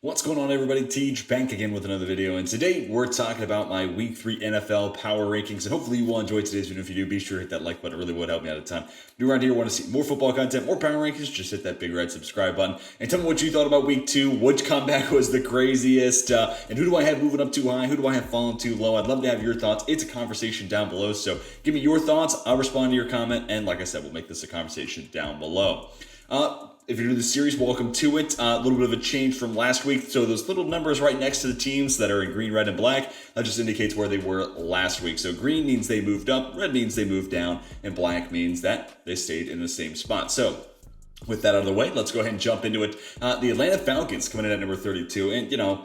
What's going on, everybody? Tej back again with another video, and today we're talking about my Week 3 NFL Power Rankings, and hopefully you will enjoy today's video. If you do, be sure to hit that like button. It really would help me out a ton. If you're around here want to see more football content, more Power Rankings, just hit that big red subscribe button, and tell me what you thought about Week 2, which comeback was the craziest, and who do I have moving up too high, who do I have falling too low? I'd love to have your thoughts. It's a conversation down below, so give me your thoughts. I'll respond to your comment, and like I said, we'll make this a conversation down below. If you're new to the series, welcome to it. A little bit of a change from last week. So those little numbers right next to the teams that are in green, red, and black, that just indicates where they were last week. So green means they moved up, red means they moved down, and black means that they stayed in the same spot. So with that out of the way, let's go ahead and jump into it. The Atlanta Falcons coming in at number 32. And,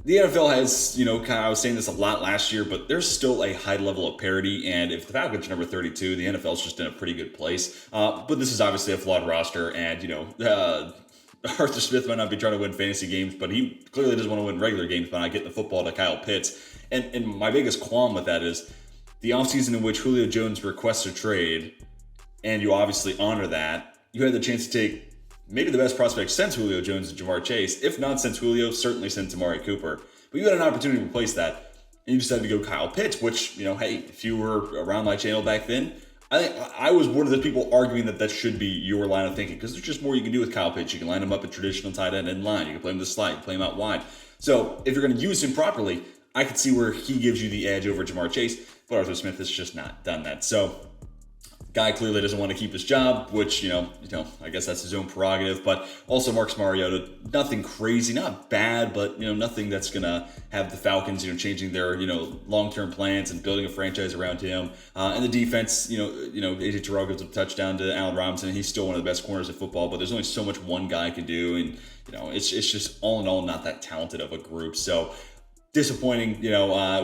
the NFL has, I was saying this a lot last year, but there's still a high level of parity. And if the Falcons are number 32, the NFL's just in a pretty good place. But this is obviously a flawed roster. And, Arthur Smith might not be trying to win fantasy games, but he clearly doesn't want to win regular games by not getting the football to Kyle Pitts. And my biggest qualm with that is the offseason in which Julio Jones requests a trade, and you obviously honor that. You had the chance to take maybe the best prospect since Julio Jones and Jamar Chase. If not since Julio, certainly since Amari Cooper. But you had an opportunity to replace that, and you decided to go Kyle Pitts, which, hey, if you were around my channel back then, I think I was one of the people arguing that should be your line of thinking, because there's just more you can do with Kyle Pitts. You can line him up at traditional tight end in line. You can play him the slide, you can play him out wide. So if you're going to use him properly, I could see where he gives you the edge over Jamar Chase, but Arthur Smith has just not done that. So guy clearly doesn't want to keep his job, which, I guess that's his own prerogative. But also Marcus Mariota, nothing crazy, not bad, but, nothing that's going to have the Falcons, changing their, long-term plans and building a franchise around him. And the defense, AJ Terrell gives a touchdown to Allen Robinson. He's still one of the best corners in football, but there's only so much one guy can do. And, it's just all in all not that talented of a group. So disappointing,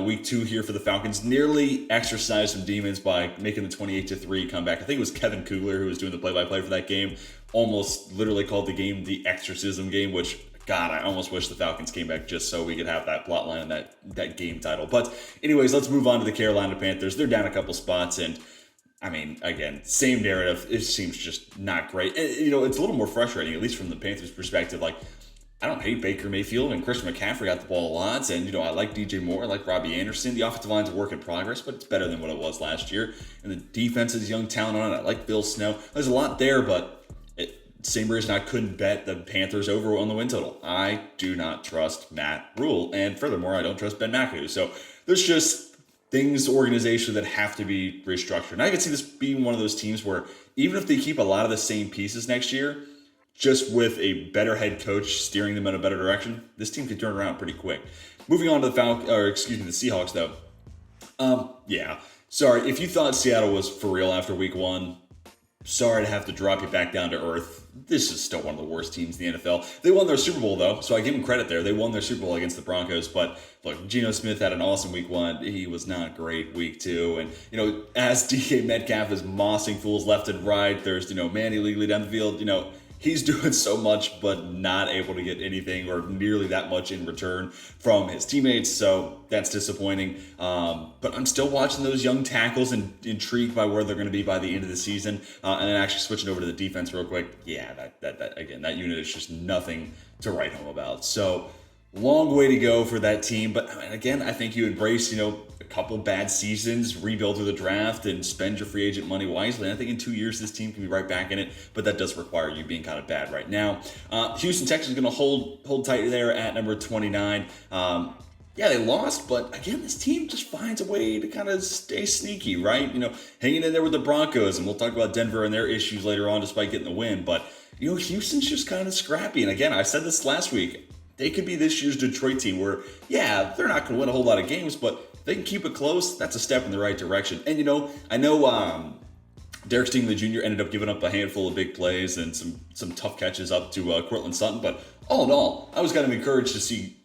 week 2 here for the Falcons. Nearly exercised some demons by making the 28-3 comeback. I think it was Kevin Kugler who was doing the play-by-play for that game. Almost literally called the game the exorcism game, which, God, I almost wish the Falcons came back just so we could have that plot line and that game title. But anyways, let's move on to the Carolina Panthers. They're down a couple spots, and again, same narrative. It seems just not great. And, it's a little more frustrating, at least from the Panthers' perspective. I don't hate Baker Mayfield, and Christian McCaffrey got the ball a lot, and, I like DJ Moore, I like Robbie Anderson. The offensive line's a work in progress, but it's better than what it was last year. And the defense has young talent on it. I like Bill Snow. There's a lot there, but same reason I couldn't bet the Panthers over on the win total. I do not trust Matt Rule, and furthermore, I don't trust Ben McAdoo. So there's just things, organization that have to be restructured. And I can see this being one of those teams where even if they keep a lot of the same pieces next year, just with a better head coach steering them in a better direction, this team can turn around pretty quick. Moving on to the Seahawks, though. Sorry, if you thought Seattle was for real after week 1, sorry to have to drop you back down to earth. This is still one of the worst teams in the NFL. They won their Super Bowl, though, so I give them credit there. They won their Super Bowl against the Broncos, but look, Geno Smith had an awesome week 1. He was not great week 2. And, as DK Metcalf is mossing fools left and right, there's, Manny legally down the field, he's doing so much, but not able to get anything or nearly that much in return from his teammates. So that's disappointing. But I'm still watching those young tackles and intrigued by where they're going to be by the end of the season. And then actually switching over to the defense real quick. Yeah, that unit is just nothing to write home about. So long way to go for that team. But again, I think you embrace, a couple bad seasons, rebuild through the draft, and spend your free agent money wisely. And I think in 2 years, this team can be right back in it, but that does require you being kind of bad right now. Houston Texans going to hold tight there at number 29. They lost, but again, this team just finds a way to kind of stay sneaky, right? Hanging in there with the Broncos, and we'll talk about Denver and their issues later on despite getting the win. But, Houston's just kind of scrappy. And again, I said this last week, they could be this year's Detroit team where, they're not going to win a whole lot of games, but they can keep it close. That's a step in the right direction. And, I know Derek Stingley Jr. ended up giving up a handful of big plays and some tough catches up to Courtland Sutton. But all in all, I was kind of encouraged to see,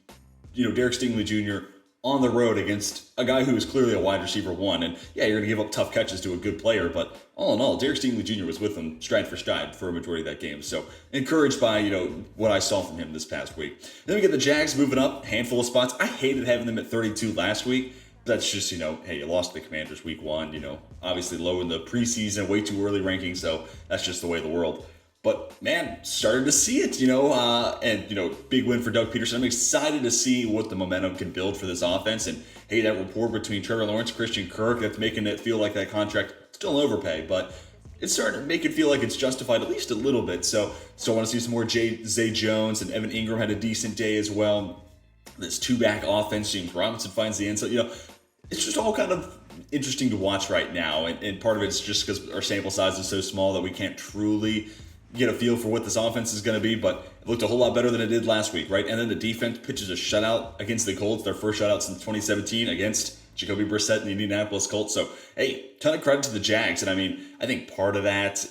Derek Stingley Jr. on the road against a guy who is clearly a wide receiver 1. And you're going to give up tough catches to a good player, but all in all, Derek Stingley Jr. was with him stride for stride for a majority of that game. So encouraged by, what I saw from him this past week. Then we get the Jags moving up, handful of spots. I hated having them at 32 last week, that's just, hey, you lost the Commanders week 1, obviously low in the preseason, way too early ranking, so that's just the way of the world. But, man, started to see it, and, big win for Doug Peterson. I'm excited to see what the momentum can build for this offense. And, hey, that rapport between Trevor Lawrence, Christian Kirk, that's making it feel like that contract, still an overpay, but it's starting to make it feel like it's justified at least a little bit. So still want to see some more Zay Jones, and Evan Ingram had a decent day as well. This two-back offense, James Robinson finds the end zone. It's just all kind of interesting to watch right now. And part of it's just because our sample size is so small that we can't truly get a feel for what this offense is going to be, but it looked a whole lot better than it did last week, right? And then the defense pitches a shutout against the Colts, their first shutout since 2017 against Jacoby Brissett and the Indianapolis Colts. So, hey, ton of credit to the Jags. And I think part of that,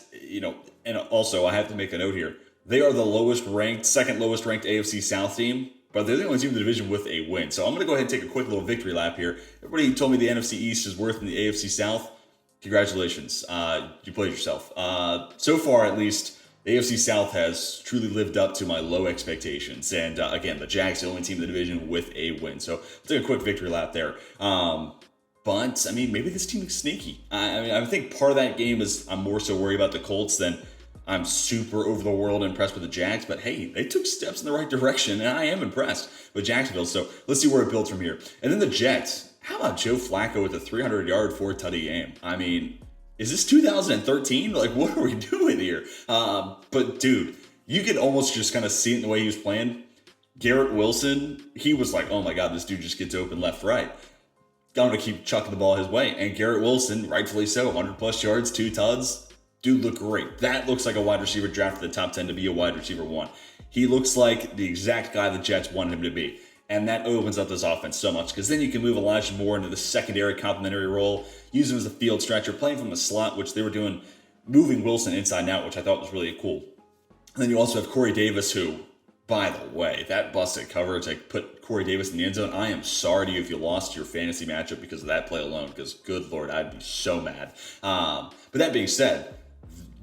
and also I have to make a note here. They are the second lowest ranked AFC South team, but they're the only team in the division with a win. So I'm going to go ahead and take a quick little victory lap here. Everybody told me the NFC East is worse than the AFC South. Congratulations. You played yourself. So far, at least, the AFC South has truly lived up to my low expectations. And again, the Jags are the only team in the division with a win. So let's take a quick victory lap there. But, maybe this team is sneaky. I think part of that game is I'm more so worried about the Colts than I'm super over the world impressed with the Jags. But, hey, they took steps in the right direction, and I am impressed with Jacksonville. So let's see where it builds from here. And then the Jets. How about Joe Flacco with a 300-yard, 4-tutty game? Is this 2013? Like, what are we doing here? But, dude, you could almost just kind of see it in the way he was playing. Garrett Wilson, he was like, oh, my God, this dude just gets open left, right. Got him to keep chucking the ball his way. And Garrett Wilson, rightfully so, 100-plus yards, 2 tuds. Dude looked great. That looks like a wide receiver drafted in the top 10 to be a wide receiver 1. He looks like the exact guy the Jets wanted him to be. And that opens up this offense so much because then you can move Elijah Moore into the secondary complementary role, use him as a field stretcher, playing from the slot, which they were doing, moving Wilson inside and out, which I thought was really cool. And then you also have Corey Davis, who, by the way, that busted coverage, like put Corey Davis in the end zone. I am sorry to you if you lost your fantasy matchup because of that play alone, because good Lord, I'd be so mad. But that being said,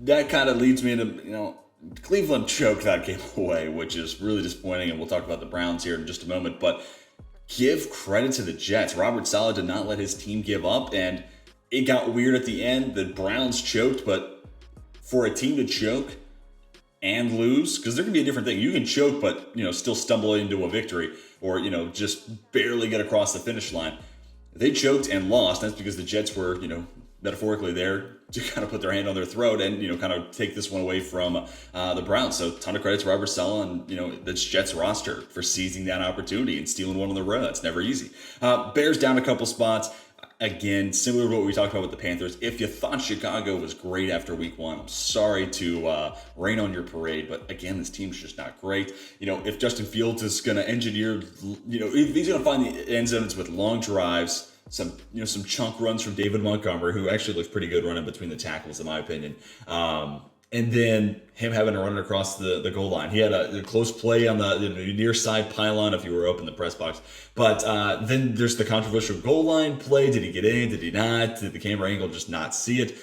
that kind of leads me into, Cleveland choked that game away, which is really disappointing, and we'll talk about the Browns here in just a moment, but give credit to the Jets. Robert Saleh did not let his team give up, and it got weird at the end. The Browns choked, but for a team to choke and lose, because there can be a different thing. You can choke, but, still stumble into a victory, or, just barely get across the finish line. They choked and lost. That's because the Jets were, metaphorically there to kind of put their hand on their throat and, kind of take this one away from the Browns. So ton of credit to Robert Saleh and, this Jets roster for seizing that opportunity and stealing one on the road. That's never easy. Bears down a couple spots. Again, similar to what we talked about with the Panthers. If you thought Chicago was great after week 1, I'm sorry to rain on your parade, but again, this team's just not great. If Justin Fields is going to engineer, if he's going to find the end zones with long drives, some chunk runs from David Montgomery, who actually looks pretty good running between the tackles, in my opinion. And then him having to run across the goal line. He had a close play on the near side pylon if you were open the press box. But then there's the controversial goal line play. Did he get in? Did he not? Did the camera angle just not see it?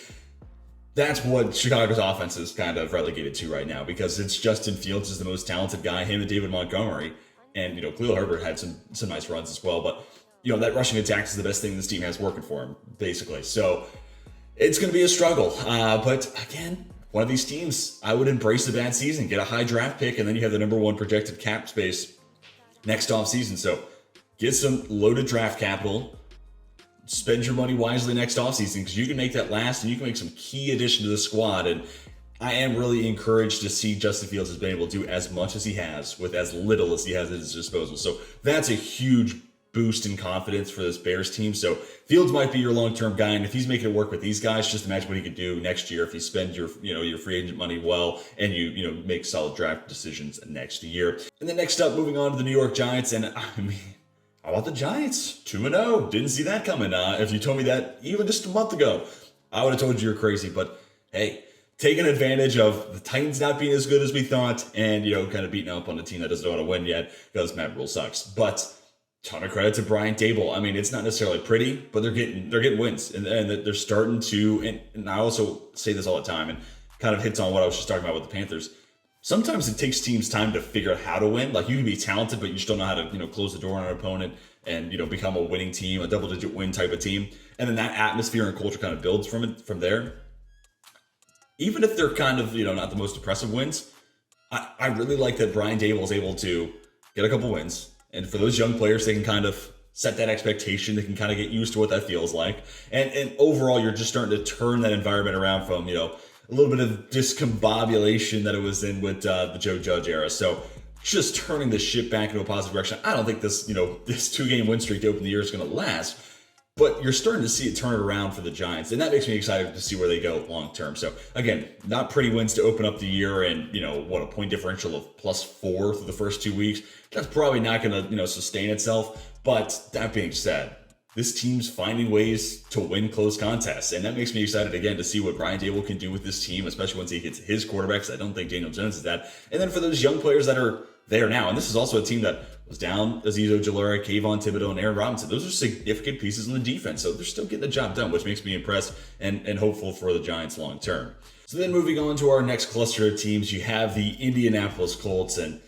That's what Chicago's offense is kind of relegated to right now, because it's Justin Fields is the most talented guy, him and David Montgomery. And, Khalil Herbert had some nice runs as well. But, that rushing attack is the best thing this team has working for him, basically. So it's going to be a struggle. But again, one of these teams, I would embrace the bad season, get a high draft pick, and then you have the number 1 projected cap space next offseason. So get some loaded draft capital, spend your money wisely next offseason, because you can make that last and you can make some key addition to the squad. And I am really encouraged to see Justin Fields has been able to do as much as he has with as little as he has at his disposal. So that's a huge boost in confidence for this Bears team. So Fields might be your long-term guy, and if he's making it work with these guys, just imagine what he could do next year if you spend your free agent money well and you make solid draft decisions next year. And then next up, moving on to the New York Giants, and how about the Giants? 2-0. Didn't see that coming. If you told me that even just a month ago, I would have told you you're crazy. But hey, taking advantage of the Titans not being as good as we thought, and kind of beating up on a team that doesn't know how to win yet because Matt Rule sucks. But ton of credit to Brian Dable. It's not necessarily pretty, but they're getting wins, and they're starting to. And I also say this all the time, and kind of hits on what I was just talking about with the Panthers. sometimes it takes teams time to figure out how to win. Like, you can be talented, but you still know how to, close the door on an opponent and, become a winning team, a double-digit win type of team. And then that atmosphere and culture kind of builds from there. Even if they're kind of, not the most impressive wins, I really like that Brian Daboll is able to get a couple wins. And for those young players, they can kind of set that expectation. They can kind of get used to what that feels like. And overall, you're just starting to turn that environment around from, a little bit of discombobulation that it was in with the Joe Judge era. So just turning the ship back into a positive direction. I don't think this, this 2-game win streak to open the year is going to last. But you're starting to see it turn it around for the Giants. And that makes me excited to see where they go long term. So, again, not pretty wins to open up the year. And, a point differential of +4 through the first 2 weeks. That's probably not going to, sustain itself. But that being said, this team's finding ways to win close contests. And that makes me excited, again, to see what Brian Daboll can do with this team, especially once he gets his quarterbacks. I don't think Daniel Jones is that. And then for those young players that are there now. And this is also a team that was down Azeez Ojulari, Kayvon Thibodeau, and Aaron Robinson. Those are significant pieces in the defense. So they're still getting the job done, which makes me impressed and hopeful for the Giants long term. So then moving on to our next cluster of teams, you have the Indianapolis Colts. And,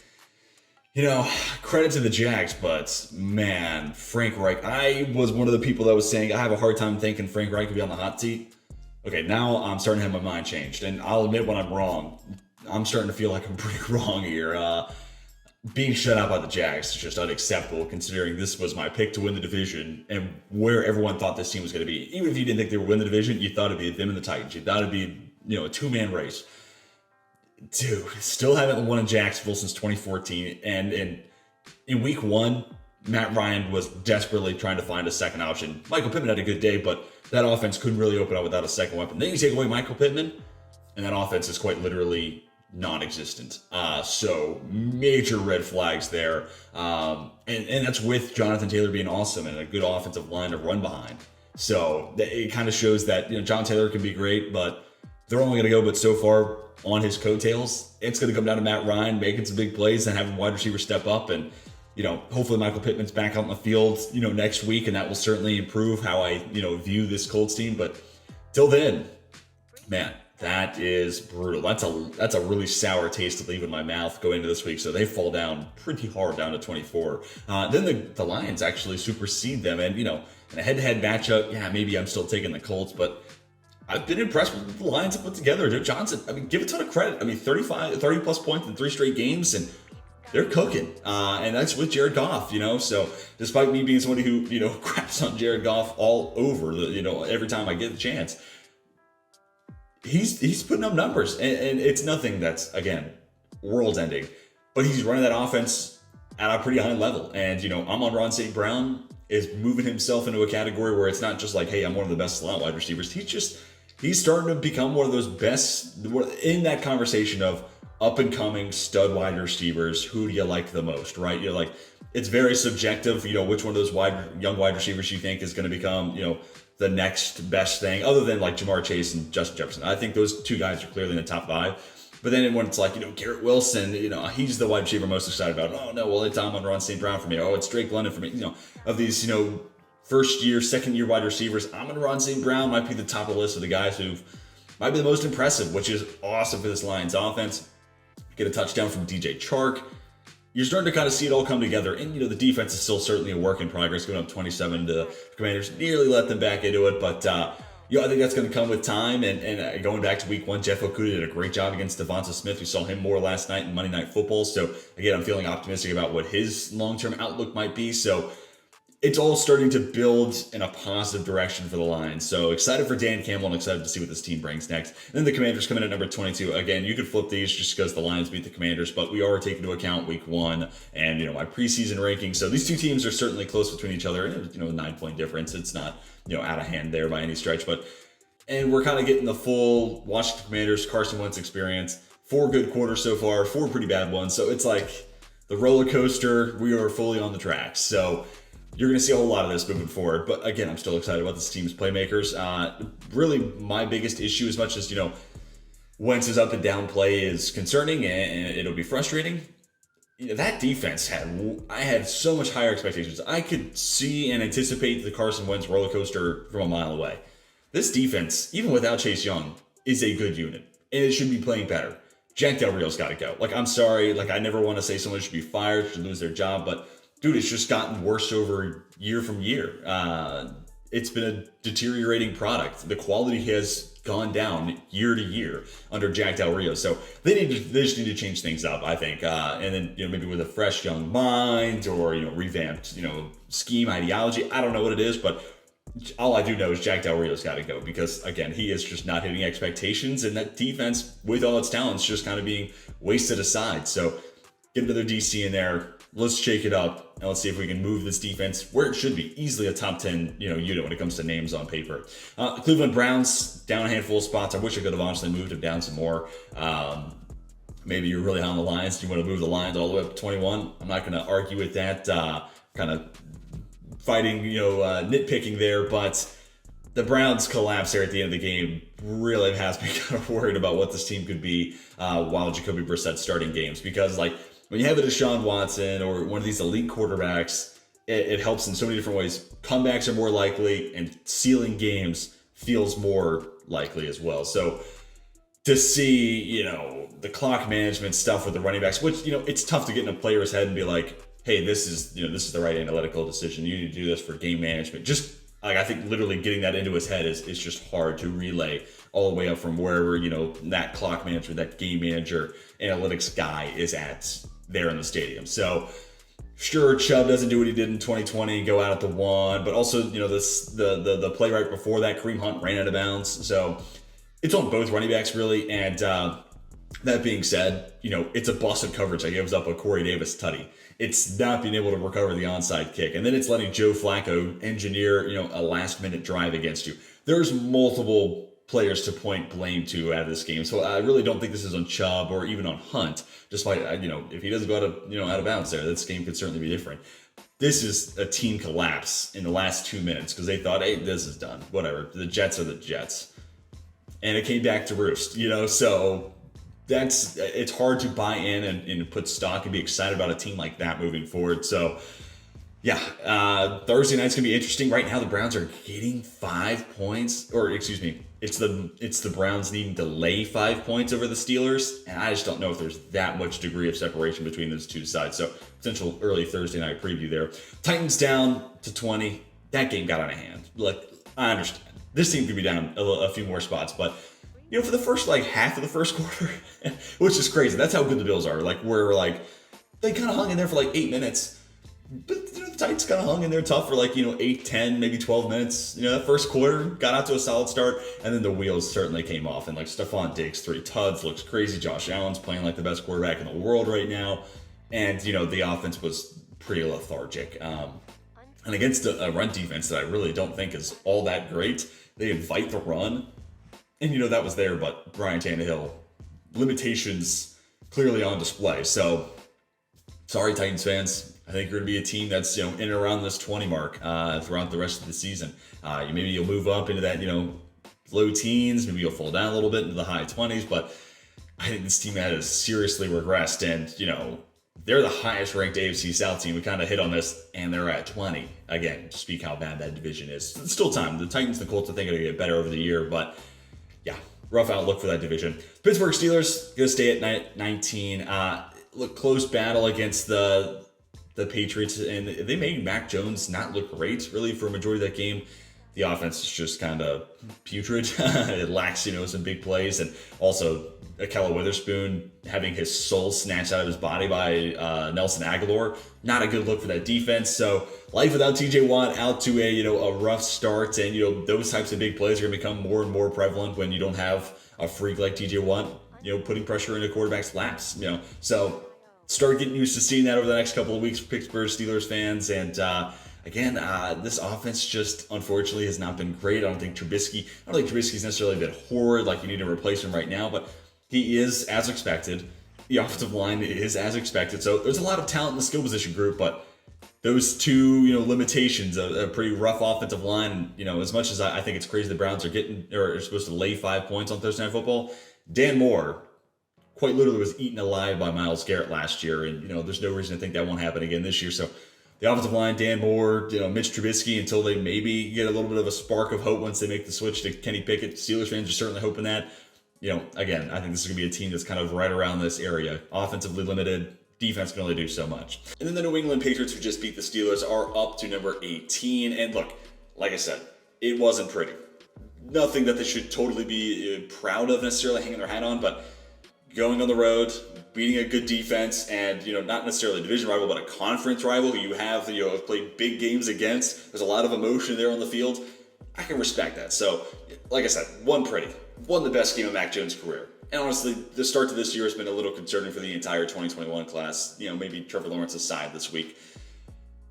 credit to the Jags, but man, Frank Reich. I was one of the people that was saying I have a hard time thinking Frank Reich could be on the hot seat. Okay, now I'm starting to have my mind changed. And I'll admit when I'm wrong. I'm starting to feel like I'm pretty wrong here. Being shut out by the Jags is just unacceptable, considering this was my pick to win the division and where everyone thought this team was going to be. Even if you didn't think they would win the division, you thought it'd be them and the Titans. You thought it'd be, a 2-man race. Dude, still haven't won in Jacksonville since 2014. And in week 1, Matt Ryan was desperately trying to find a second option. Michael Pittman had a good day, but that offense couldn't really open up without a second weapon. Then you take away Michael Pittman, and that offense is quite literally non-existent. So major red flags there. And that's with Jonathan Taylor being awesome and a good offensive line to run behind. So it kind of shows that, John Taylor can be great, but they're only going to go but so far on his coattails. It's going to come down to Matt Ryan making some big plays and having wide receivers step up. And, hopefully Michael Pittman's back out in the field, next week. And that will certainly improve how I, view this Colts team. But till then, man, that is brutal. That's a really sour taste to leave in my mouth going into this week. So they fall down pretty hard, down to 24. Then the Lions actually supersede them. And, in a head-to-head matchup, yeah, maybe I'm still taking the Colts. But I've been impressed with what the Lions have put together. Joe Johnson, give a ton of credit. 30-plus points in 3 straight games. And they're cooking. And that's with Jared Goff, So despite me being somebody who, craps on Jared Goff all over, every time I get the chance, he's putting up numbers, and it's nothing that's, again, world-ending. But he's running that offense at a pretty high level. And, Amon-Ra St. Brown is moving himself into a category where it's not just like, hey, I'm one of the best slot wide receivers. He's starting to become one of those best, in that conversation of up-and-coming stud wide receivers. Who do you like the most, right? You're like, it's very subjective, which one of those young wide receivers you think is going to become, the next best thing, other than like Jamar Chase and Justin Jefferson. I think those 2 guys are clearly in the top 5. But then when it's like, Garrett Wilson, he's the wide receiver I'm most excited about. Oh, no, well, it's Amon-Ra St. Brown for me. Oh, it's Drake London for me. Of these, first-year, second-year wide receivers, Amon-Ra St. Brown might be the top of the list of the guys who might be the most impressive, which is awesome for this Lions offense. Get a touchdown from DJ Chark. You're starting to kind of see it all come together. And, the defense is still certainly a work in progress, going up 27 to Commanders. Nearly let them back into it. But, I think that's going to come with time. And going back to week 1, Jeff Okudah did a great job against Devonta Smith. We saw him more last night in Monday Night Football. So, again, I'm feeling optimistic about what his long-term outlook might be. So, it's all starting to build in a positive direction for the Lions. So excited for Dan Campbell and excited to see what this team brings next. And then the Commanders come in at number 22. Again, you could flip these just because the Lions beat the Commanders, but we are taking into account week 1 and, my preseason rankings. So these 2 teams are certainly close between each other. And, a 9-point difference. It's not, out of hand there by any stretch, and we're kind of getting the full Washington Commanders, Carson Wentz experience. 4 good quarters so far, 4 pretty bad ones. So it's like the roller coaster. We are fully on the tracks. So you're going to see a whole lot of this moving forward. But again, I'm still excited about this team's playmakers. Really, my biggest issue, as much as, Wentz's up and down play is concerning and it'll be frustrating. That defense I had so much higher expectations. I could see and anticipate the Carson Wentz roller coaster from a mile away. This defense, even without Chase Young, is a good unit. And it should be playing better. Jack Del Rio's got to go. Like, I'm sorry. Like, I never want to say someone should be fired, should lose their job, but dude, it's just gotten worse over year from year. It's been a deteriorating product. The quality has gone down year to year under Jack Del Rio. So they just need to change things up, I think. And then, maybe with a fresh young mind or, revamped, scheme, ideology. I don't know what it is, but all I do know is Jack Del Rio's got to go because, again, he is just not hitting expectations. And that defense, with all its talents, just kind of being wasted aside. So get another DC in there. Let's shake it up, and let's see if we can move this defense where it should be. Easily a top 10, unit when it comes to names on paper. Cleveland Browns, down a handful of spots. I wish I could have honestly moved them down some more. Maybe you're really high on the Lions. You want to move the Lions all the way up to 21. I'm not going to argue with that. Kind of fighting, nitpicking there, but the Browns collapse there at the end of the game really has me kind of worried about what this team could be while Jacoby Brissett's starting games. Because, when you have a Deshaun Watson or one of these elite quarterbacks, it helps in so many different ways. Comebacks are more likely, and sealing games feels more likely as well. So to see, the clock management stuff with the running backs, which, it's tough to get in a player's head and be like, hey, this is the right analytical decision. You need to do this for game management. Just I think literally getting that into his head is just hard to relay all the way up from wherever, that clock manager, that game manager, analytics guy is at there in the stadium. So sure, Chubb doesn't do what he did in 2020, go out at the 1, but also, the play right before that, Kareem Hunt ran out of bounds. So it's on both running backs really. And that being said, it's a busted coverage that gives up a Corey Davis tutty. It's not being able to recover the onside kick. And then it's letting Joe Flacco engineer, a last minute drive against you. There's multiple players to point blame to out of this game. So I really don't think this is on Chubb or even on Hunt. Despite, if he doesn't go out of bounds there, this game could certainly be different. This is a team collapse in the last 2 minutes because they thought, hey, this is done. Whatever. The Jets are the Jets. And it came back to roost, so it's hard to buy in and put stock and be excited about a team like that moving forward. So yeah, Thursday night's gonna be interesting. Right now, the Browns are getting 5 points, or excuse me, it's the Browns needing to lay 5 points over the Steelers, and I just don't know if there's that much degree of separation between those two sides. So potential early Thursday night preview there. Titans down to 20. That game got out of hand. I understand this team could be down a few more spots, but for the first half of the first quarter, which is crazy. That's how good the Bills are. They kind of hung in there for 8 minutes. But the Titans kind of hung in there tough for 8, 10, maybe 12 minutes. That first quarter got out to a solid start, and then the wheels certainly came off. And Stephon Diggs, 3 tuds, looks crazy. Josh Allen's playing like the best quarterback in the world right now. And, the offense was pretty lethargic. And against a run defense that I really don't think is all that great, they invite the run. And, that was there, but Brian Tannehill, limitations clearly on display. So, sorry, Titans fans. I think you're going to be a team that's, in and around this 20 mark throughout the rest of the season. Maybe you'll move up into that, low teens. Maybe you'll fall down a little bit into the high 20s. But I think this team has seriously regressed. And, they're the highest ranked AFC South team. We kind of hit on this, and they're at 20. Again, to speak how bad that division is. It's still time. The Titans and the Colts, I think, are going to get better over the year. But yeah, rough outlook for that division. Pittsburgh Steelers going to stay at 19. Look, close battle against the Patriots, and they made Mac Jones not look great, really, for a majority of that game. The offense is just kind of putrid. It lacks, some big plays, and also Ahkello Witherspoon having his soul snatched out of his body by Nelson Aguilar. Not a good look for that defense. So life without TJ Watt out to a rough start, and those types of big plays are going to become more and more prevalent when you don't have a freak like TJ Watt, putting pressure into quarterback's laps. So start getting used to seeing that over the next couple of weeks for Pittsburgh Steelers fans. And again, this offense just unfortunately has not been great. I don't think Trubisky's necessarily been horrid, like you need to replace him right now, but he is as expected. The offensive line is as expected. So there's a lot of talent in the skill position group, but those two, limitations, a pretty rough offensive line, as much as I think it's crazy the Browns are supposed to lay 5 points on Thursday Night Football, Dan Moore quite literally was eaten alive by Myles Garrett last year. And, there's no reason to think that won't happen again this year. So the offensive line, Dan Moore, Mitch Trubisky, until they maybe get a little bit of a spark of hope once they make the switch to Kenny Pickett. Steelers fans are certainly hoping that. Again, I think this is going to be a team that's kind of right around this area. Offensively limited, defense can only do so much. And then the New England Patriots, who just beat the Steelers, are up to number 18. And look, like I said, it wasn't pretty. Nothing that they should totally be proud of necessarily hanging their hat on, but going on the road, beating a good defense, and not necessarily a division rival, but a conference rival who you have played big games against. There's a lot of emotion there on the field. I can respect that. So, like I said, won the best game of Mac Jones' career. And honestly, the start to this year has been a little concerning for the entire 2021 class. Maybe Trevor Lawrence aside this week.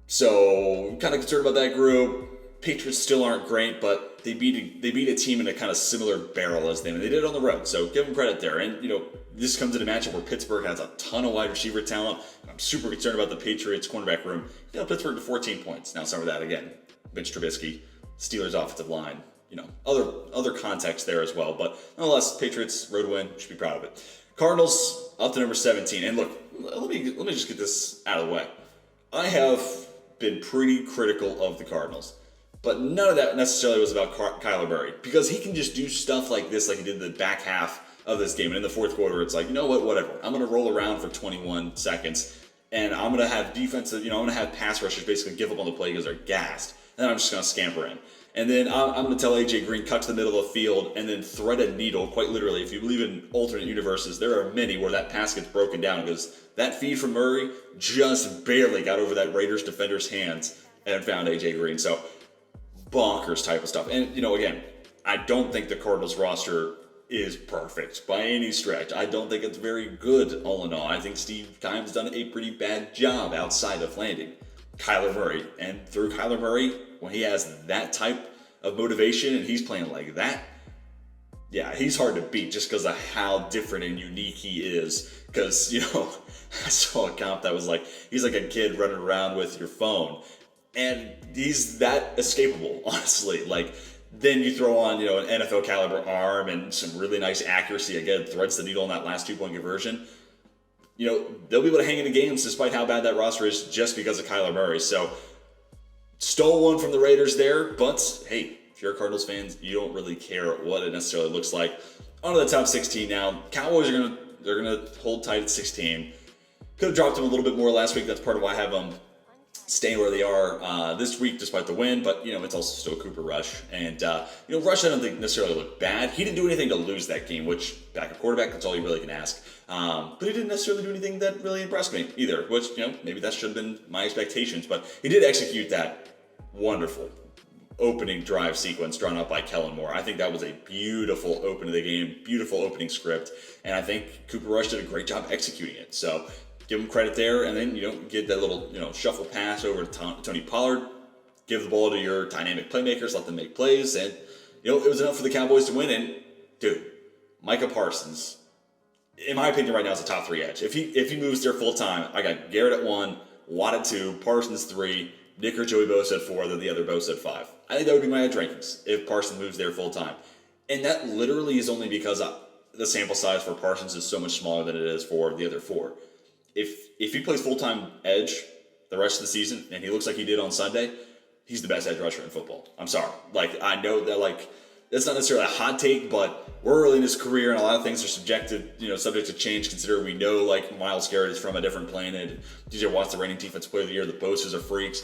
So, kind of concerned about that group. Patriots still aren't great, but they beat a team in a kind of similar barrel as them, and they did it on the road. So give them credit there. And this comes in a matchup where Pittsburgh has a ton of wide receiver talent. I'm super concerned about the Patriots cornerback room. Pittsburgh to 14 points. Now some of that again, Mitch Trubisky, Steelers offensive line. Other context there as well. But nonetheless, Patriots road win. Should be proud of it. Cardinals up to number 17. And look, let me just get this out of the way. I have been pretty critical of the Cardinals. But none of that necessarily was about Kyler Murray, because he can just do stuff like this, like he did in the back half of this game. And in the fourth quarter, it's like, whatever. I'm going to roll around for 21 seconds, and I'm going to have defensive, I'm going to have pass rushers basically give up on the play because they're gassed. And then I'm just going to scamper in. And then I'm going to tell A.J. Green, cut to the middle of the field, and then thread a needle, quite literally. If you believe in alternate universes, there are many where that pass gets broken down because that feed from Murray just barely got over that Raiders defender's hands and found A.J. Green. So, bonkers type of stuff. And, again, I don't think the Cardinals roster is perfect by any stretch. I don't think it's very good all in all. I think Steve Keim's done a pretty bad job outside of landing Kyler Murray. And through Kyler Murray, when he has that type of motivation and he's playing like that, yeah, he's hard to beat just because of how different and unique he is. Because, I saw a comp that was like, he's like a kid running around with your phone. And he's that escapable, honestly. Then you throw on, an NFL caliber arm and some really nice accuracy. Again, threads the needle on that last 2-point conversion. They'll be able to hang in the games despite how bad that roster is just because of Kyler Murray. So, stole one from the Raiders there. But, hey, if you're a Cardinals fan, you don't really care what it necessarily looks like. On to the top 16 now. Cowboys they're gonna hold tight at 16. Could have dropped them a little bit more last week. That's part of why I have them staying where they are this week despite the win, but it's also still Cooper Rush. And Rush I don't think necessarily looked bad. He didn't do anything to lose that game, which backup quarterback, that's all you really can ask. But he didn't necessarily do anything that really impressed me either, which maybe that should have been my expectations. But he did execute that wonderful opening drive sequence drawn up by Kellen Moore. I think that was a beautiful open of the game, beautiful opening script, and I think Cooper Rush did a great job executing it. So give him credit there, and then get that little shuffle pass over to Tony Pollard. Give the ball to your dynamic playmakers, let them make plays, and it was enough for the Cowboys to win. And dude, Micah Parsons, in my opinion, right now is a top 3 edge. If he moves there full time, I got Garrett at 1, Watt at 2, Parsons 3, Nick or Joey Bosa at 4, then the other Bosa at 5. I think that would be my edge rankings if Parsons moves there full time, and that literally is only because the sample size for Parsons is so much smaller than it is for the other 4. If he plays full-time edge the rest of the season, and he looks like he did on Sunday, he's the best edge rusher in football. I'm sorry. I know that, that's not necessarily a hot take, but we're early in his career, and a lot of things are subject to change, considering we know, Myles Garrett is from a different planet, DJ Watt's the reigning defensive player of the year, the Bosa's are freaks.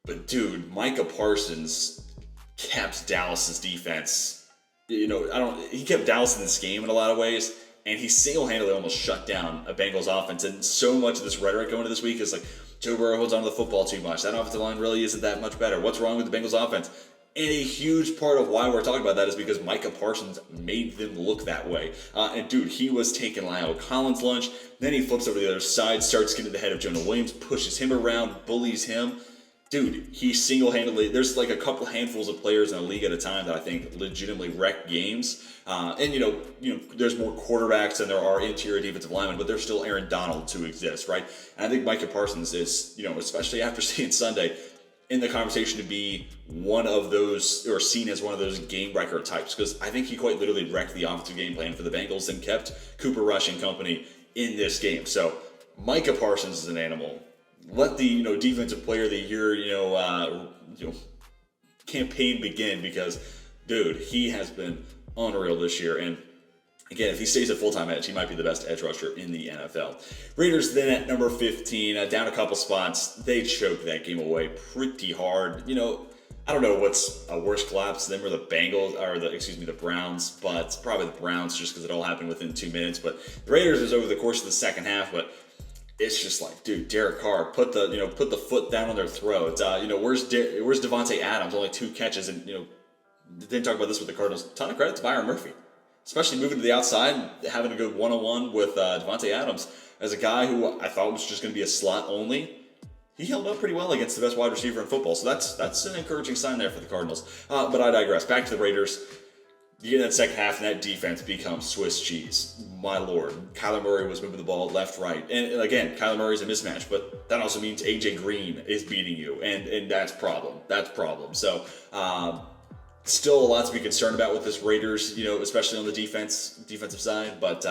But, dude, Micah Parsons kept Dallas's defense. He kept Dallas in this game in a lot of ways. And he single-handedly almost shut down a Bengals offense. And so much of this rhetoric going into this week is Joe Burrow holds on to the football too much. That offensive line really isn't that much better. What's wrong with the Bengals offense? And a huge part of why we're talking about that is because Micah Parsons made them look that way. And dude, he was taking Lyle Collins' lunch. Then he flips over to the other side, starts getting to the head of Jonah Williams, pushes him around, bullies him. Dude, he single-handedly, there's a couple handfuls of players in the league at a time that I think legitimately wreck games. And there's more quarterbacks than there are interior defensive linemen, but there's still Aaron Donald who exists, right? And I think Micah Parsons is, especially after seeing Sunday, in the conversation to be one of those, or seen as one of those game breaker types, because I think he quite literally wrecked the offensive game plan for the Bengals and kept Cooper Rush and company in this game. So Micah Parsons is an animal. Let the defensive player of the year campaign begin, because dude, he has been unreal this year. And Again, if he stays at full-time edge, he might be the best edge rusher in the NFL. Raiders then at number 15, down a couple spots. They choked that game away pretty hard. I don't know what's a worse collapse than the Bengals, or the Browns, but probably the Browns just because it all happened within 2 minutes. But the Raiders was over the course of the second half, but it's just like, dude, Derek Carr, put the foot down on their throat. Where's Devontae Adams? Only 2 catches, and didn't talk about this with the Cardinals. Ton of credit to Byron Murphy, especially moving to the outside and having a good one-on-one with Devontae Adams as a guy who I thought was just going to be a slot only. He held up pretty well against the best wide receiver in football, so that's an encouraging sign there for the Cardinals. But I digress. Back to the Raiders. You get in that second half, and that defense becomes Swiss cheese. My lord. Kyler Murray was moving the ball left, right. And again, Kyler Murray's a mismatch, but that also means A.J. Green is beating you, and that's problem. That's problem. So, still a lot to be concerned about with this Raiders, especially on the defensive side. But,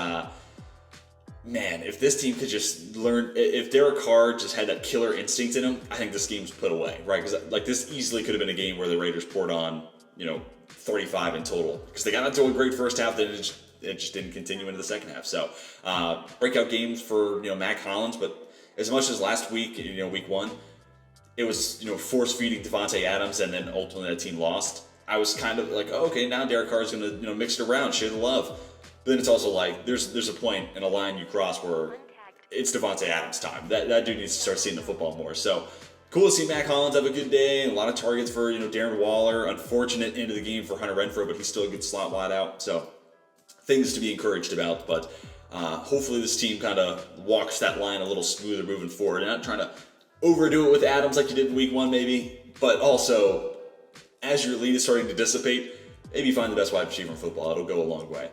man, if this team could just learn, if Derek Carr just had that killer instinct in him, I think this game's put away, right? Because this easily could have been a game where the Raiders poured on, 35 in total, because they got into a great first half, then it just didn't continue into the second half. So breakout games for Mac Hollins, but as much as last week, week 1, it was force feeding Devontae Adams, and then ultimately that team lost. I was kind of like, oh, okay, now Derek Carr is going to mix it around, share the love. But then it's also like there's a point in a line you cross where it's Devontae Adams' time. That dude needs to start seeing the football more. So cool to see Mac Hollins have a good day. A lot of targets for Darren Waller. Unfortunate end of the game for Hunter Renfrow, but he's still a good slot wide out. So things to be encouraged about. But hopefully this team kind of walks that line a little smoother moving forward. Not trying to overdo it with Adams like you did in week 1 maybe, but also as your lead is starting to dissipate, maybe find the best wide receiver in football. It'll go a long way.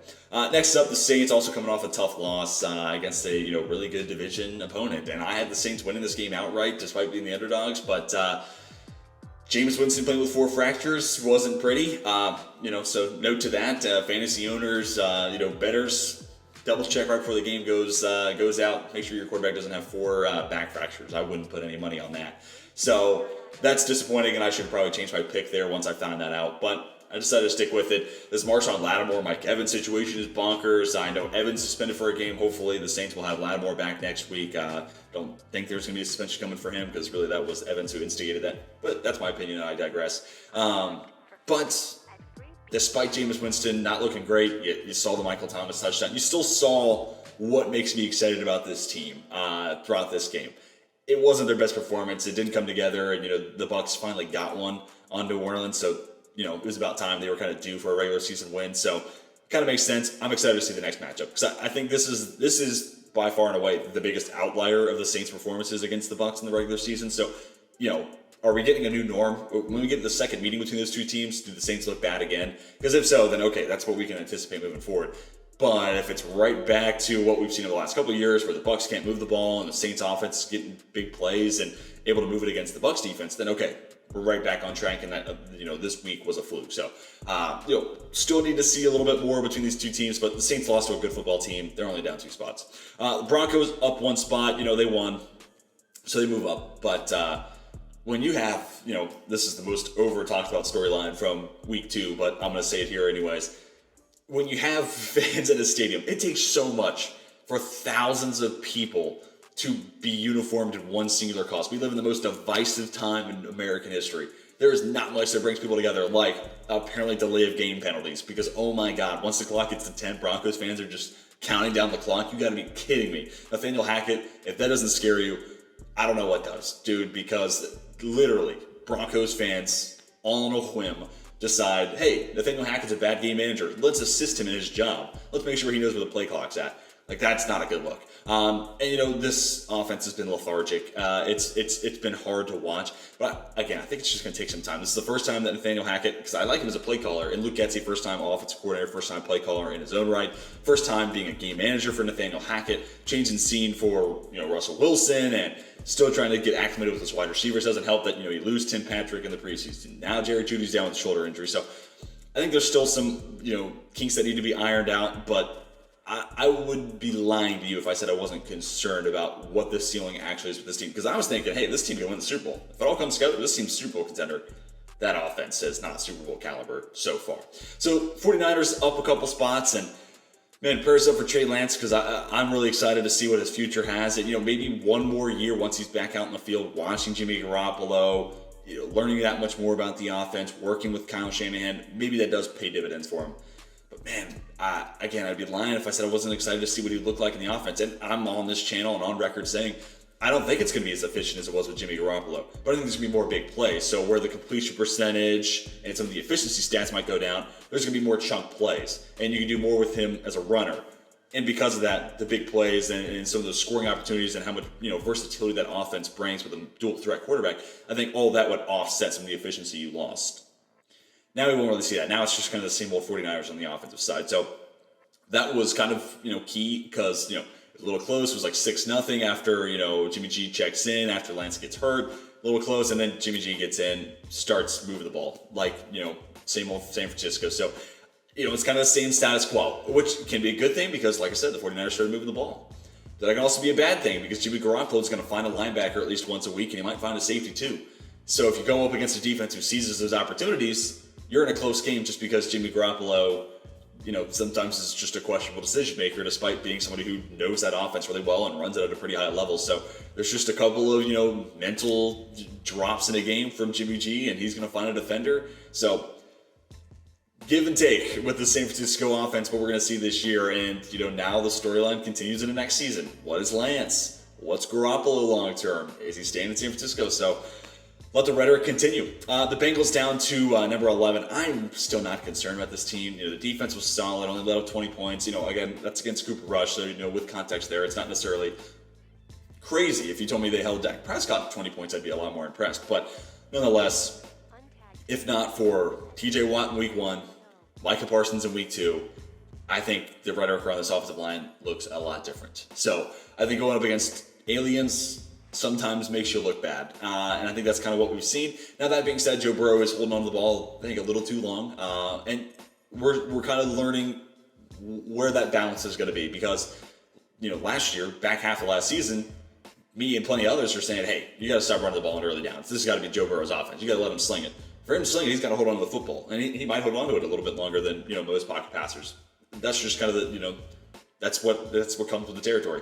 Next up, the Saints also coming off a tough loss against a really good division opponent. And I had the Saints winning this game outright despite being the underdogs. But Jameis Winston playing with 4 fractures wasn't pretty. So note to that. Fantasy owners, bettors, double check right before the game goes out. Make sure your quarterback doesn't have 4 back fractures. I wouldn't put any money on that. So that's disappointing, and I should probably change my pick there once I found that out. But I decided to stick with it. This Marshawn Lattimore, Mike Evans situation is bonkers. I know Evans suspended for a game. Hopefully the Saints will have Lattimore back next week. Don't think there's going to be a suspension coming for him because really that was Evans who instigated that. But that's my opinion, and I digress. But despite Jameis Winston not looking great, you saw the Michael Thomas touchdown. You still saw what makes me excited about this team throughout this game. It wasn't their best performance. It didn't come together, and the Bucs finally got one on New Orleans. So it was about time. They were kind of due for a regular season win. So kind of makes sense. I'm excited to see the next matchup because I think this is by far and away the biggest outlier of the Saints' performances against the Bucs in the regular season. So, are we getting a new norm? When we get the second meeting between those two teams, do the Saints look bad again? Because if so, then okay, that's what we can anticipate moving forward. But if it's right back to what we've seen over the last couple of years where the Bucs can't move the ball and the Saints offense is getting big plays and able to move it against the Bucs defense, then okay, we're right back on track, and that this week was a fluke. So still need to see a little bit more between these two teams, but the Saints lost to a good football team. They're only down 2 spots. The Broncos up 1 spot. They won, so they move up. But when you have this is the most over talked about storyline from week 2, but I'm going to say it here anyways. When you have fans at a stadium, it takes so much for thousands of people to be uniformed in one singular cause. We live in the most divisive time in American history. There is not much that brings people together like apparently delay of game penalties, because oh my God, once the clock gets to 10, Broncos fans are just counting down the clock. You gotta be kidding me. Nathaniel Hackett, if that doesn't scare you, I don't know what does, dude, because literally Broncos fans all on a whim decide, hey, Nathaniel Hackett's a bad game manager. Let's assist him in his job. Let's make sure he knows where the play clock's at. That's not a good look. And this offense has been lethargic. It's been hard to watch. But again, I think it's just going to take some time. This is the first time that Nathaniel Hackett, because I like him as a play caller, and Luke Getsy, first time offensive coordinator, first time play caller in his own right, first time being a game manager for Nathaniel Hackett, changing scene for Russell Wilson, and still trying to get acclimated with his wide receivers. Doesn't help that you lose Tim Patrick in the preseason. Now Jerry Jeudy's down with a shoulder injury. So I think there's still some kinks that need to be ironed out, but I would be lying to you if I said I wasn't concerned about what the ceiling actually is with this team. Because I was thinking, hey, this team can win the Super Bowl. If it all comes together, this team's Super Bowl contender. That offense is not Super Bowl caliber so far. So 49ers up a couple spots, and Man, prayers up for Trey Lance because I'm really excited to see what his future has. And, maybe one more year once he's back out in the field, watching Jimmy Garoppolo, learning that much more about the offense, working with Kyle Shanahan, maybe that does pay dividends for him. But man, again, I'd be lying if I said I wasn't excited to see what he would look like in the offense. And I'm on this channel and on record saying I don't think it's going to be as efficient as it was with Jimmy Garoppolo. But I think there's going to be more big plays. So where the completion percentage and some of the efficiency stats might go down, there's going to be more chunk plays. And you can do more with him as a runner. And because of that, the big plays and some of those scoring opportunities and how much versatility that offense brings with a dual threat quarterback, I think all that would offset some of the efficiency you lost. Now we won't really see that. Now it's just kind of the same old 49ers on the offensive side. So that was kind of key because a little close. It was like 6-0 after Jimmy G checks in after Lance gets hurt. A little close, and then Jimmy G gets in, starts moving the ball like same old San Francisco. So it's kind of the same status quo, which can be a good thing because, like I said, the 49ers started moving the ball. That can also be a bad thing because Jimmy Garoppolo is going to find a linebacker at least once a week, and he might find a safety too. So if you go up against a defense who seizes those opportunities, you're in a close game just because Jimmy Garoppolo, sometimes is just a questionable decision maker despite being somebody who knows that offense really well and runs it at a pretty high level. So there's just a couple of, mental drops in a game from Jimmy G, and he's going to find a defender. So give and take with the San Francisco offense, what we're going to see this year. And, now the storyline continues in the next season. What is Lance? What's Garoppolo long term? Is he staying in San Francisco? So let the rhetoric continue. The Bengals down to number 11. I'm still not concerned about this team. The defense was solid, only let up 20 points. Again, that's against Cooper Rush, so with context there, it's not necessarily crazy. If you told me they held Dak Prescott to 20 points, I'd be a lot more impressed. But nonetheless, if not for T.J. Watt in Week 1, Micah Parsons in Week 2, I think the rhetoric around this offensive line looks a lot different. So I think going up against aliens sometimes makes you look bad. And I think that's kind of what we've seen. Now, that being said, Joe Burrow is holding on to the ball, I think, a little too long. And we're kind of learning where that balance is going to be because, last year, back half of last season, me and plenty of others are saying, hey, you got to stop running the ball in early downs. This has got to be Joe Burrow's offense. You got to let him sling it. For him to sling it, he's got to hold on to the football. And he might hold on to it a little bit longer than, most pocket passers. That's just kind of the, that's what comes with the territory.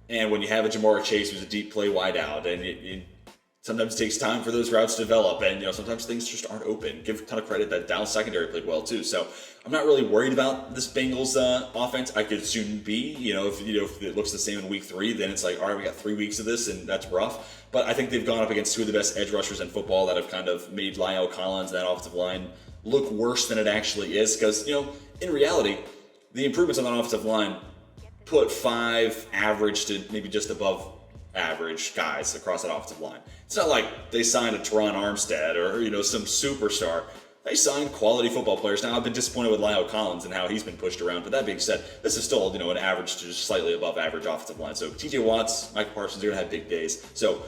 And when you have a Jamar Chase who's a deep play wide out, and it sometimes takes time for those routes to develop, and sometimes things just aren't open. Give a ton of credit that Dallas secondary played well too. So I'm not really worried about this Bengals offense. I could soon be, if it looks the same in Week 3, then it's like, all right, we got 3 weeks of this, and that's rough. But I think they've gone up against two of the best edge rushers in football that have kind of made Lyle Collins and that offensive line look worse than it actually is. Because in reality, the improvements on that offensive line put 5 average to maybe just above average guys across that offensive line. It's not like they signed a Teron Armstead or, some superstar. They signed quality football players. Now, I've been disappointed with Lyle Collins and how he's been pushed around. But that being said, this is still, an average to just slightly above average offensive line. So T.J. Watts, Micah Parsons, they're going to have big days. So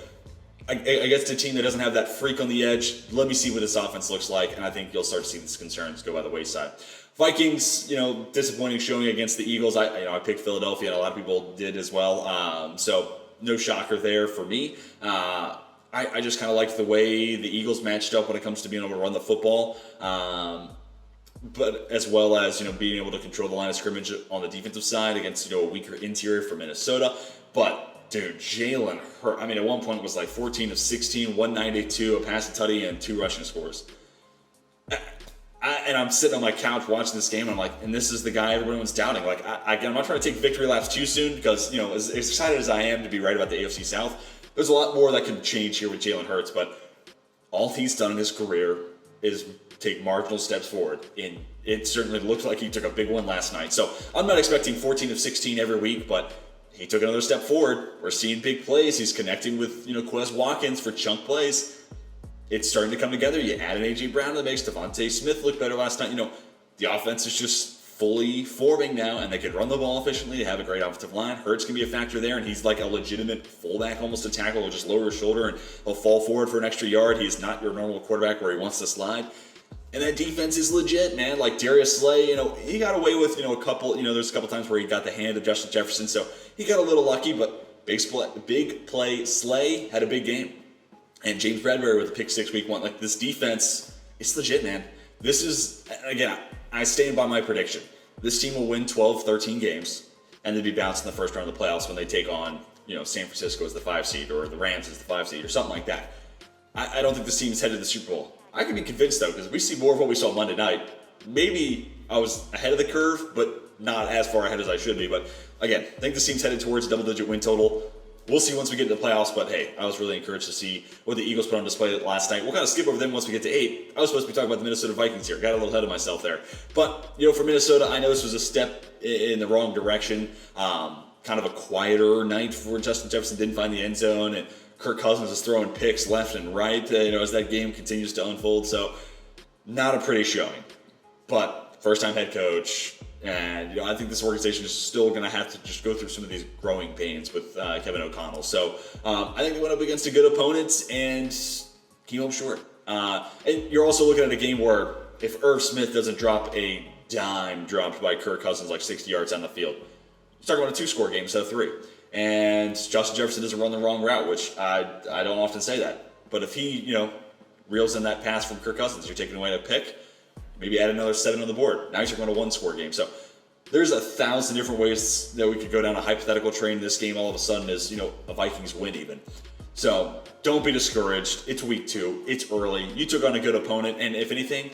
I guess the team that doesn't have that freak on the edge, let me see what this offense looks like. And I think you'll start to see these concerns go by the wayside. Vikings, disappointing showing against the Eagles. I picked Philadelphia, and a lot of people did as well. So no shocker there for me. I just kind of liked the way the Eagles matched up when it comes to being able to run the football, but as well as being able to control the line of scrimmage on the defensive side against a weaker interior for Minnesota. But dude, Jalen Hurts. At one point it was like 14 of 16, 192, a pass, a tutty, and 2 rushing scores. And I'm sitting on my couch watching this game, and I'm like, and this is the guy everyone's doubting. Like, I'm not trying to take victory laps too soon because, as excited as I am to be right about the AFC South, there's a lot more that can change here with Jalen Hurts. But all he's done in his career is take marginal steps forward. And it certainly looked like he took a big one last night. So I'm not expecting 14 of 16 every week, but he took another step forward. We're seeing big plays. He's connecting with, Quez Watkins for chunk plays. It's starting to come together. You add an A.J. Brown to the mix. Devontae Smith looked better last night. The offense is just fully forming now, and they can run the ball efficiently. They have a great offensive line. Hurts can be a factor there, and he's like a legitimate fullback, almost a tackle. He'll just lower his shoulder, and he'll fall forward for an extra yard. He's not your normal quarterback where he wants to slide. And that defense is legit, man. Like Darius Slay, he got away with, a couple, there's a couple times where he got the hand of Justin Jefferson, so he got a little lucky, but big play Slay had a big game. And James Bradbury with a pick 6 Week 1. Like, this defense, it's legit, man. This is, again, I stand by my prediction. this team will win 12, 13 games, and they'd be bounced in the first round of the playoffs when they take on, San Francisco as the 5 seed or the Rams as the 5 seed or something like that. I don't think this team is headed to the Super Bowl. I can be convinced, though, because we see more of what we saw Monday night. Maybe I was ahead of the curve, but not as far ahead as I should be. But again, I think this team's headed towards a double-digit win total. We'll see once we get to the playoffs, but hey, I was really encouraged to see what the Eagles put on display last night. We'll kind of skip over them once we get to 8. I was supposed to be talking about the Minnesota Vikings here. Got a little ahead of myself there. But, for Minnesota, I know this was a step in the wrong direction. Kind of a quieter night for Justin Jefferson, didn't find the end zone, and Kirk Cousins is throwing picks left and right, as that game continues to unfold. So, not a pretty showing. But, first-time head coach. And, I think this organization is still going to have to just go through some of these growing pains with Kevin O'Connell. So, I think they went up against a good opponent and came up short. And you're also looking at a game where if Irv Smith doesn't drop a dime dropped by Kirk Cousins like 60 yards on the field, you're talking about a 2-score game instead of 3. And Justin Jefferson doesn't run the wrong route, which I don't often say that. But if he, reels in that pass from Kirk Cousins, you're taking away a pick. Maybe add another 7 on the board. Now you're talking about a 1-score game. So there's 1,000 different ways that we could go down a hypothetical train. This game all of a sudden is, a Vikings win even. So don't be discouraged. It's week 2. It's early. You took on a good opponent. And if anything,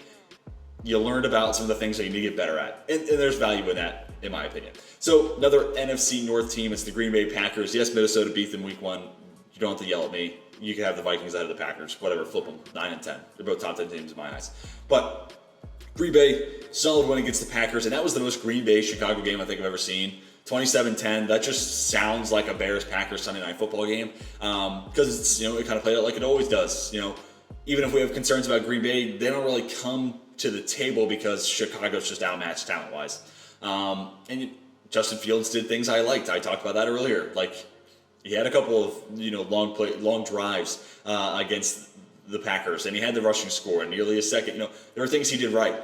you learned about some of the things that you need to get better at. And there's value in that, in my opinion. So another NFC North team. It's the Green Bay Packers. Yes, Minnesota beat them week 1. You don't have to yell at me. You can have the Vikings ahead of the Packers. Whatever, flip them. 9 and 10. They're both top 10 teams in my eyes. But Green Bay, solid win against the Packers, and that was the most Green Bay-Chicago game I think I've ever seen. 27-10, that just sounds like a Bears-Packers Sunday Night Football game because it's, it kind of played out like it always does. Even if we have concerns about Green Bay, they don't really come to the table because Chicago's just outmatched talent-wise. And Justin Fields did things I liked. I talked about that earlier. Like, he had a couple of, long drives against the Packers, and he had the rushing score in nearly a second. There were things he did right,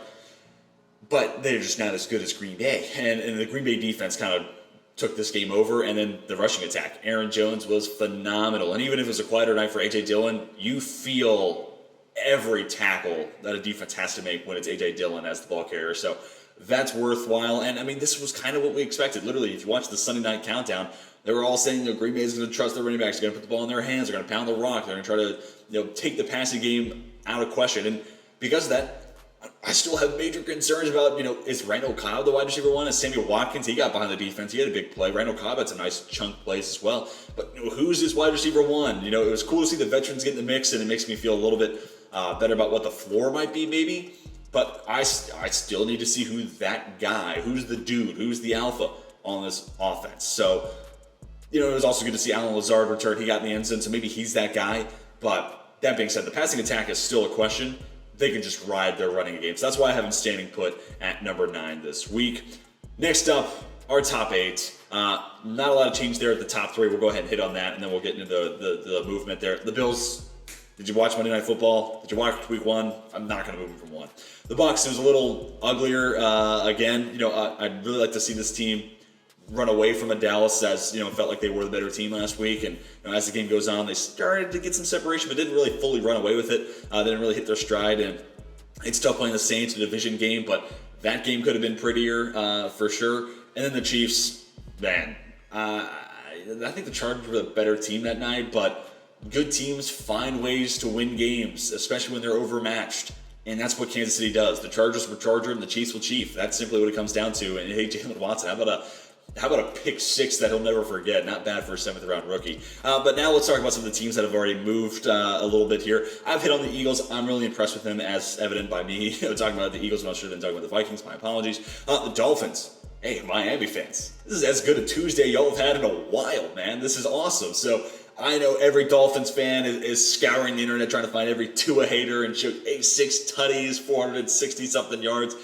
but they're just not as good as Green Bay. And the Green Bay defense kind of took this game over, and then the rushing attack. Aaron Jones was phenomenal, and even if it was a quieter night for A.J. Dillon, you feel every tackle that a defense has to make when it's A.J. Dillon as the ball carrier. So that's worthwhile, and this was kind of what we expected. Literally, if you watch the Sunday Night Countdown, they were all saying, Green Bay is going to trust their running backs. They're going to put the ball in their hands. They're going to pound the rock. They're going to try to, take the passing game out of question. And because of that, I still have major concerns about, is Randall Cobb the wide receiver 1? Is Samuel Watkins? He got behind the defense. He had a big play. Randall Cobb had some nice chunk plays as well. But who's this wide receiver 1? It was cool to see the veterans get in the mix, and it makes me feel a little bit better about what the floor might be, maybe. But I still need to see who's that guy, who's the dude, who's the alpha on this offense. So, it was also good to see Allen Lazard return. He got in the end zone, so maybe he's that guy. But that being said, the passing attack is still a question. They can just ride their running game. So that's why I have him standing put at number 9 this week. Next up, our top 8. Not a lot of change there at the top 3. We'll go ahead and hit on that, and then we'll get into the movement there. The Bills, did you watch Monday Night Football? Did you watch week 1? I'm not going to move them from 1. The Bucs, it was a little uglier again. I'd really like to see this team run away from a Dallas as, felt like they were the better team last week. And as the game goes on, they started to get some separation, but didn't really fully run away with it. They didn't really hit their stride. And it's tough playing the Saints, a division game, but that game could have been prettier for sure. And then the Chiefs, man, I think the Chargers were the better team that night, but good teams find ways to win games, especially when they're overmatched. And that's what Kansas City does. The Chargers will Charger and the Chiefs will Chief. That's simply what it comes down to. And hey, Jalen Watson, how about a pick 6 that he'll never forget? Not bad for a 7th round rookie. But now let's talk about some of the teams that have already moved a little bit here. I've hit on the Eagles. I'm really impressed with them, as evident by me talking about the Eagles much than talking about the Vikings. My apologies. The Dolphins. Hey, Miami fans. This is as good a Tuesday y'all have had in a while, man. This is awesome. So I know every Dolphins fan is scouring the internet trying to find every Tua hater and show 6 tutties, 460-something yards.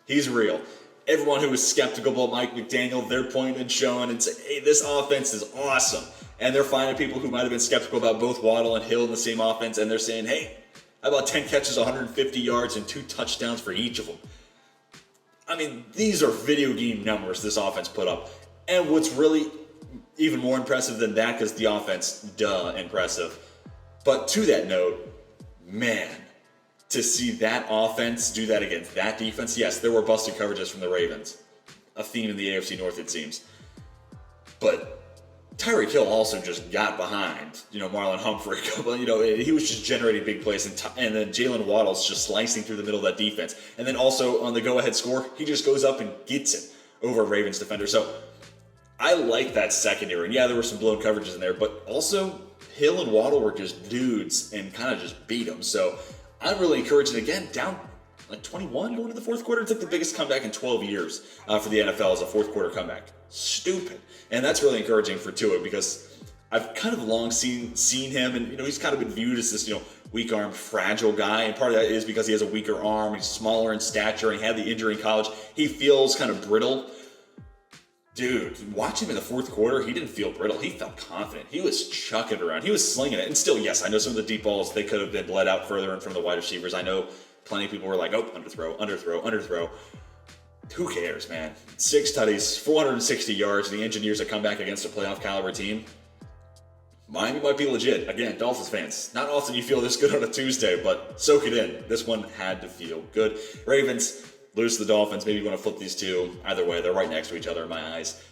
He's real. Everyone who was skeptical about Mike McDaniel, they're pointing and showing and saying, hey, this offense is awesome. And they're finding people who might have been skeptical about both Waddle and Hill in the same offense, and they're saying, hey, how about 10 catches, 150 yards, and 2 touchdowns for each of them? These are video game numbers this offense put up. And what's really even more impressive than that, because the offense, impressive. But to that note, man, to see that offense do that against that defense, yes, there were busted coverages from the Ravens. a theme in the AFC North, it seems. But Tyreek Hill also just got behind, Marlon Humphrey. He was just generating big plays, and then Jalen Waddle's just slicing through the middle of that defense. And then also on the go-ahead score, he just goes up and gets it over a Ravens defender. So I like that secondary. And yeah, there were some blown coverages in there, but also Hill and Waddle were just dudes and kind of just beat them. So I'm really encouraged. And again, down like 21 going to the fourth quarter. It's like the biggest comeback in 12 years for the NFL as a fourth quarter comeback. Stupid. And that's really encouraging for Tua because I've kind of long seen him, and he's kind of been viewed as this weak armed, fragile guy, and part of that is because he has a weaker arm, he's smaller in stature, and he had the injury in college. He feels kind of brittle. Dude, watch him in the fourth quarter. He didn't feel brittle. He felt confident. He was chucking it around. He was slinging it. And still, yes, I know some of the deep balls, they could have been bled out further in from the wide receivers. I know plenty of people were like, oh, underthrow. Who cares, man? 6 tutties, 460 yards, and the Engineers that come back against a playoff caliber team. Miami might be legit. Again, Dolphins fans, not often you feel this good on a Tuesday, but soak it in. This one had to feel good. Ravens lose to the Dolphins. Maybe you want to flip these two. Either way, they're right next to each other in my eyes.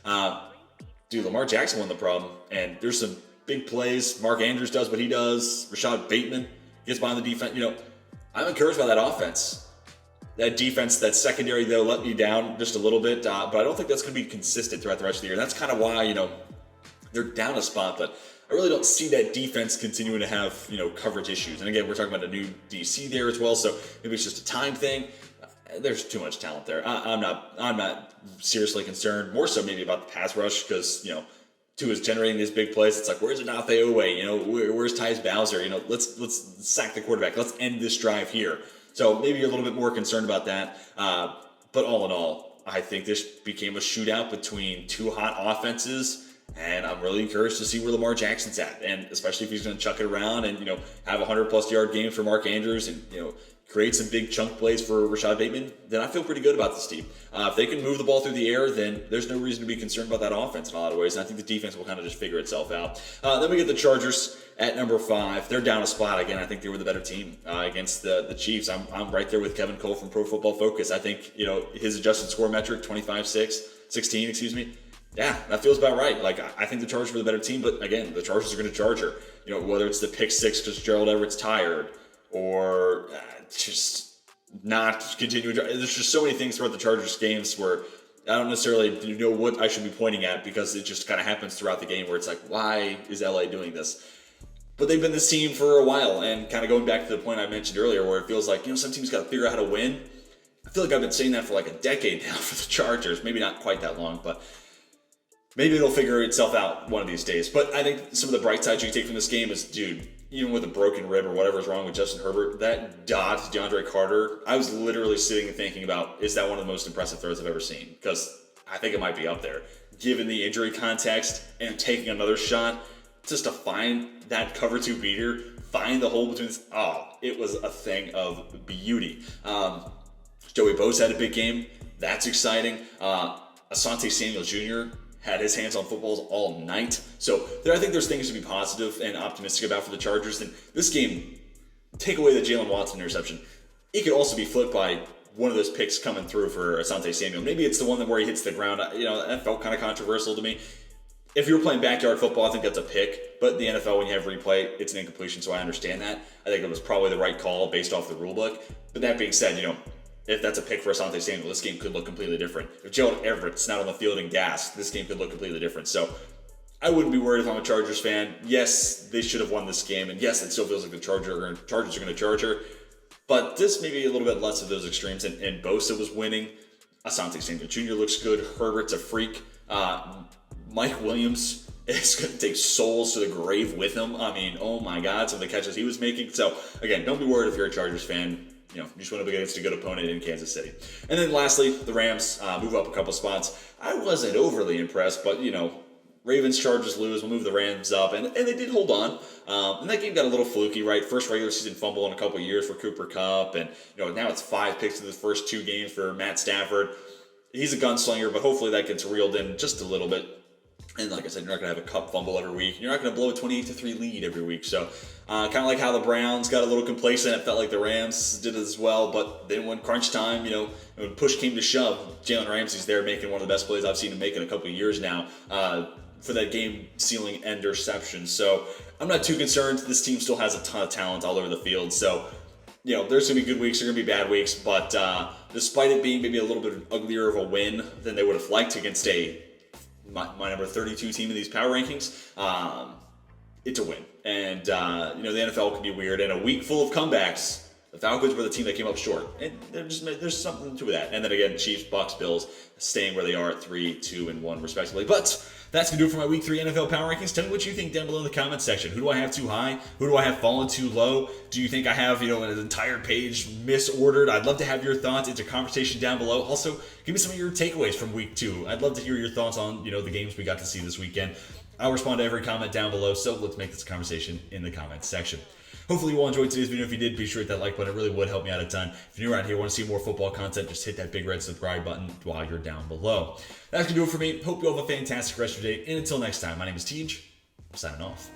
Dude, Lamar Jackson won the problem, and there's some big plays. Mark Andrews does what he does. Rashad Bateman gets behind the defense. I'm encouraged by that offense. That defense, that secondary, they'll let me down just a little bit, but I don't think that's going to be consistent throughout the rest of the year. And that's kind of why, they're down a spot, but I really don't see that defense continuing to have, coverage issues. And again, we're talking about a new DC there as well, so maybe it's just a time thing. There's too much talent there. I'm not seriously concerned, more so maybe about the pass rush, because, Tua's generating these big plays. It's like, where's Anafe Owe? Where's Tyus Bowser? Let's sack the quarterback. Let's end this drive here. So maybe you're a little bit more concerned about that. But all in all, I think this became a shootout between two hot offenses, and I'm really encouraged to see where Lamar Jackson's at, and especially if he's going to chuck it around and have a 100+ yard game for Mark Andrews and create some big chunk plays for Rashad Bateman, then I feel pretty good about this team. If they can move the ball through the air, then there's no reason to be concerned about that offense in a lot of ways. And I think the defense will kind of just figure itself out. Then we get the Chargers at number 5. They're down a spot. Again, I think they were the better team against the Chiefs. I'm right there with Kevin Cole from Pro Football Focus. I think, his adjusted score metric, 16, excuse me. Yeah, that feels about right. Like, I think the Chargers were the better team, but again, the Chargers are going to charge her. Whether it's the pick 6 because Gerald Everett's tired, or just not continuing. There's just so many things throughout the Chargers games where I don't necessarily know what I should be pointing at, because it just kind of happens throughout the game where it's like, why is LA doing this? But they've been this team for a while, and kind of going back to the point I mentioned earlier where it feels like, some teams got to figure out how to win. I feel like I've been saying that for like a decade now for the Chargers. Maybe not quite that long, but maybe it'll figure itself out one of these days. But I think some of the bright sides you can take from this game is, dude, even with a broken rib or whatever's wrong with Justin Herbert, that dot to DeAndre Carter, I was literally sitting and thinking about, is that one of the most impressive throws I've ever seen? Because I think it might be up there. Given the injury context and taking another shot, just to find that cover 2 beater, find the hole between this, it was a thing of beauty. Joey Bosa had a big game. That's exciting. Asante Samuel Jr. had his hands on footballs all night. So I think there's things to be positive and optimistic about for the Chargers. And this game, take away the Jalen Watson interception, it could also be flipped by one of those picks coming through for Asante Samuel. Maybe it's the one where he hits the ground. That felt kind of controversial to me. If you were playing backyard football, I think that's a pick. But in the NFL, when you have replay, it's an incompletion, so I understand that. I think it was probably the right call based off the rule book. But that being said, if that's a pick for Asante Samuel, this game could look completely different. If Gerald Everett's not on the field and gas, this game could look completely different. So I wouldn't be worried if I'm a Chargers fan. Yes, they should have won this game. And yes, it still feels like the Chargers are going to charge her. But this may be a little bit less of those extremes. And Bosa was winning. Asante Samuel Jr. looks good. Herbert's a freak. Mike Williams is going to take souls to the grave with him. I mean, oh my God, some of the catches he was making. So again, don't be worried if you're a Chargers fan. You just went up against a good opponent in Kansas City. And then lastly, the Rams move up a couple spots. I wasn't overly impressed, but, Ravens, Chargers lose. We'll move the Rams up. And they did hold on. And that game got a little fluky, right? First regular season fumble in a couple of years for Cooper Kupp. And, now it's 5 picks in the first 2 games for Matt Stafford. He's a gunslinger, but hopefully that gets reeled in just a little bit. And like I said, you're not going to have a cup fumble every week. You're not going to blow a 28-3 lead every week. So kind of like how the Browns got a little complacent. It felt like the Rams did as well. But then when crunch time, when push came to shove, Jalen Ramsey's there making one of the best plays I've seen him make in a couple of years now for that game-sealing interception. So I'm not too concerned. This team still has a ton of talent all over the field. So, there's going to be good weeks, there's going to be bad weeks. But despite it being maybe a little bit uglier of a win than they would have liked against my number 32 team in these power rankings, it's a win. And, the NFL can be weird. And a week full of comebacks, the Falcons were the team that came up short. And there's something to that. And then again, Chiefs, Bucks, Bills staying where they are at 3, 2, and 1 respectively. But that's going to do it for my Week 3 NFL Power Rankings. Tell me what you think down below in the comments section. Who do I have too high? Who do I have fallen too low? Do you think I have, an entire page misordered? I'd love to have your thoughts. It's a conversation down below. Also, give me some of your takeaways from Week 2. I'd love to hear your thoughts on, the games we got to see this weekend. I'll respond to every comment down below, so let's make this conversation in the comments section. Hopefully you all enjoyed today's video. If you did, be sure to hit that like button. It really would help me out a ton. If you're new around here, want to see more football content, just hit that big red subscribe button while you're down below. That's going to do it for me. Hope you all have a fantastic rest of your day. And until next time, my name is Tej. I'm signing off.